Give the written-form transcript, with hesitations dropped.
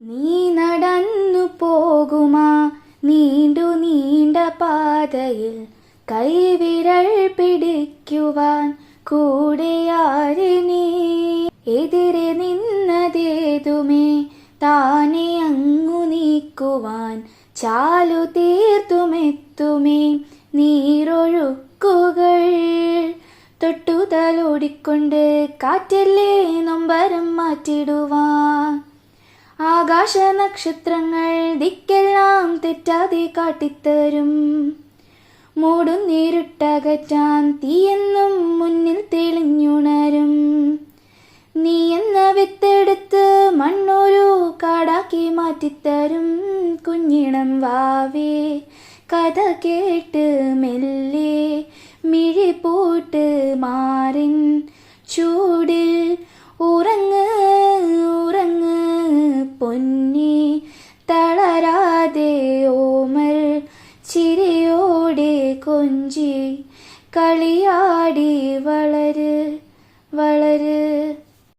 നീ നടന്നു പോകുമാ നീണ്ടു നീണ്ട പാതയിൽ കൈവിരൽ പിടിക്കുവാൻ കൂടെയാരിനി എതിരെ നിന്നതേതുമേ താനെ അങ്ങു നീക്കുവാൻ ചാലു തീർത്തുമെത്തുമേ നീരൊഴുക്കുകൾ തൊട്ടുതലോടിക്കൊണ്ട് കാറ്റല്ലേ നൊമ്പരം മാറ്റിടുവാൻ ആകാശ നക്ഷത്രങ്ങൾ ദിക്കെല്ലാം തെറ്റാതെ കാട്ടിത്തരും മൂടുന്നീരുട്ടകറ്റാൻ തീയെന്നും മുന്നിൽ തെളിഞ്ഞുണരും നീ എന്ന വിത്തെടുത്ത് മണ്ണൊരു കാടാക്കി മാറ്റിത്തരും കുഞ്ഞിളം വാവേ കഥ കേട്ട് മെല്ലെ മിഴിപൂട്ട് മാറിൻ ചൂടിൽ ഉറങ്ങ് ഉറങ്ങ് പൊന്നി തളരാതെ ഓമൽ ചിരിയോടെ കൊഞ്ചി കളിയാടി വളര് വളര്.